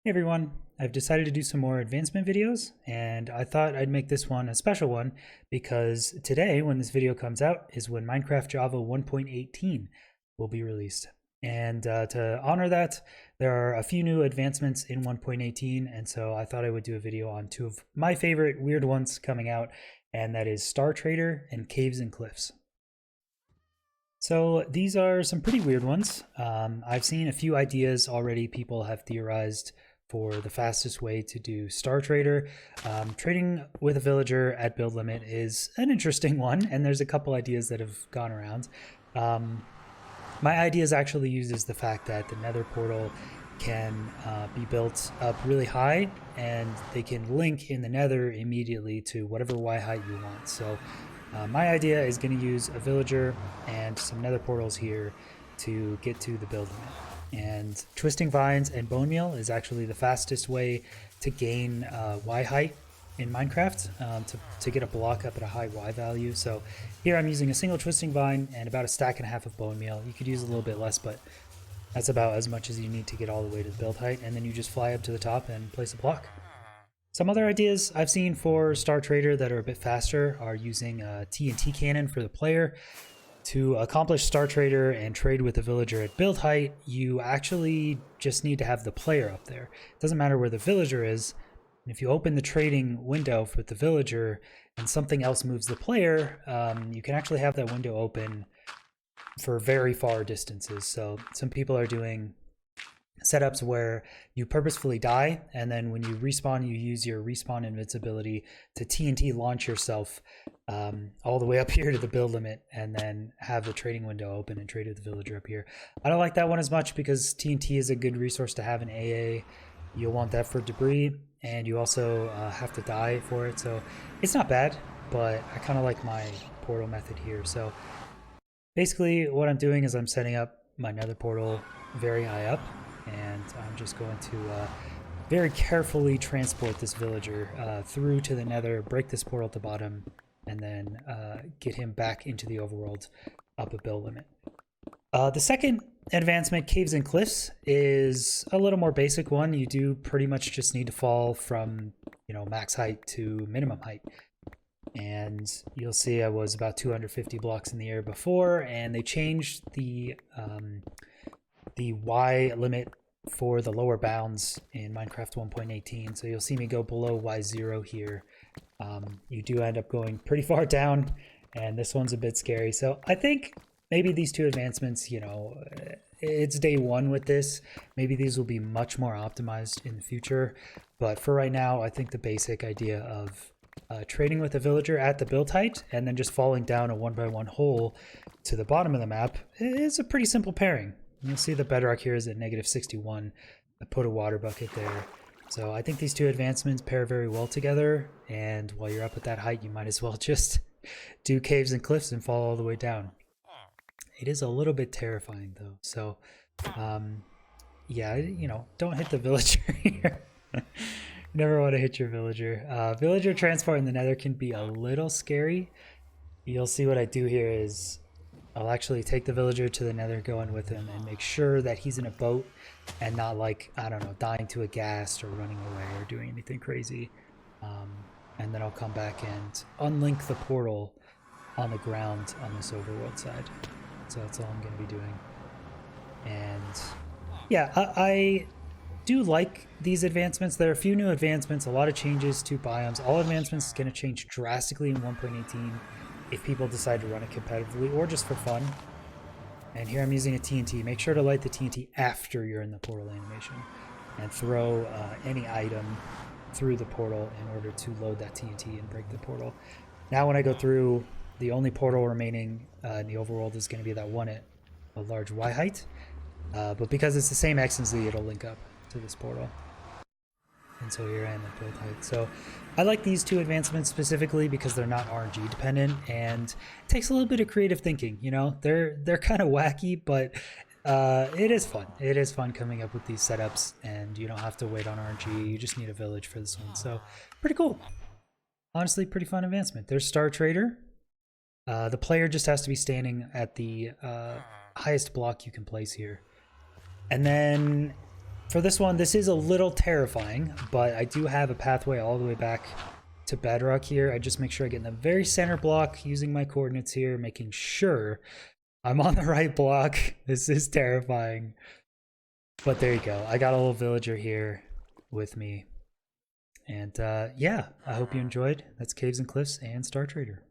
Hey everyone, I've decided to do some more advancement videos, and I thought I'd make this one a special one because today, when this video comes out, is when Minecraft Java 1.18 will be released. And to honor that, there are a few new advancements in 1.18, and so I thought I would do a video on two of my favorite weird ones coming out, and that is Star Trader and Caves and Cliffs. So these are some pretty weird ones. I've seen a few ideas already. People have theorized for the fastest way to do Star Trader. Trading with a villager at build limit is an interesting one, and there's a couple ideas that have gone around. My ideas actually uses the fact that the Nether portal can be built up really high, and they can link in the Nether immediately to whatever Y height you want. So my idea is going to use a villager and some Nether portals here to get to the build limit. And twisting vines and bone meal is actually the fastest way to gain Y height in Minecraft, to get a block up at a high Y value. So here I'm using a single twisting vine and about a stack and a half of bone meal. You could use a little bit less, but that's about as much as you need to get all the way to the build height, and then you just fly up to the top and place a block. Some other ideas I've seen for Star Trader that are a bit faster are using a TNT cannon for the player. To accomplish Star Trader and trade with the villager at build height, you actually just need to have the player up there. It doesn't matter where the villager is. If you open the trading window with the villager and something else moves the player, you can actually have that window open for very far distances. So some people are doing setups where you purposefully die, and then when you respawn, you use your respawn invincibility to TNT launch yourself all the way up here to the build limit, and then have the trading window open and trade with the villager up here. I don't like that one as much because TNT is a good resource to have in AA. You'll want that for debris, and you also have to die for it, so it's not bad, but I kind of like my portal method here. So basically what I'm doing is I'm setting up my Nether portal very high up, and I'm just going to very carefully transport this villager through to the Nether, break this portal at the bottom, and then get him back into the overworld up a build limit. The second advancement, Caves and Cliffs, is a little more basic one. You do pretty much just need to fall from, max height to minimum height. And you'll see I was about 250 blocks in the air before, and they changed the Y limit for the lower bounds in Minecraft 1.18. So you'll see me go below Y0 here. You do end up going pretty far down, and this one's a bit scary. So I think maybe these two advancements, it's day one with this. Maybe these will be much more optimized in the future. But for right now, I think the basic idea of trading with a villager at the build height and then just falling down a 1x1 hole to the bottom of the map is a pretty simple pairing. You'll see the bedrock here is at -61. I put a water bucket there. So I think these two advancements pair very well together, and while you're up at that height, you might as well just do Caves and Cliffs and fall all the way down. It is a little bit terrifying though, so yeah, don't hit the villager here. Never want to hit your villager. Villager transport in the Nether can be a little scary. You'll see what I do here is I'll actually take the villager to the Nether, go in with him, and make sure that he's in a boat and not, like, I don't know, dying to a ghast or running away or doing anything crazy. And then I'll come back and unlink the portal on the ground on this overworld side. So that's all I'm going to be doing. And yeah, I do like these advancements. There are a few new advancements, a lot of changes to biomes. All advancements is going to change drastically in 1.18 if people decide to run it competitively or just for fun. And here I'm using a TNT. Make sure to light the TNT after you're in the portal animation, and throw any item through the portal in order to load that TNT and break the portal. Now when I go through, the only portal remaining in the overworld is going to be that one at a large Y height. But because it's the same X and Z, it'll link up to this portal. And so here I am at build height. So I like these two advancements specifically because they're not RNG dependent, and it takes a little bit of creative thinking. They're kind of wacky, but it is fun. It is fun coming up with these setups, and you don't have to wait on RNG. You just need a village for this one. So pretty cool. Honestly, pretty fun advancement. There's Star Trader. The player just has to be standing at the highest block you can place here. And then For this one, this is a little terrifying, but I do have a pathway all the way back to bedrock here. I just make sure I get in the very center block using my coordinates here, making sure I'm on the right block. This is terrifying. But there you go. I got a little villager here with me. And yeah, I hope you enjoyed. That's Caves and Cliffs and Star Trader.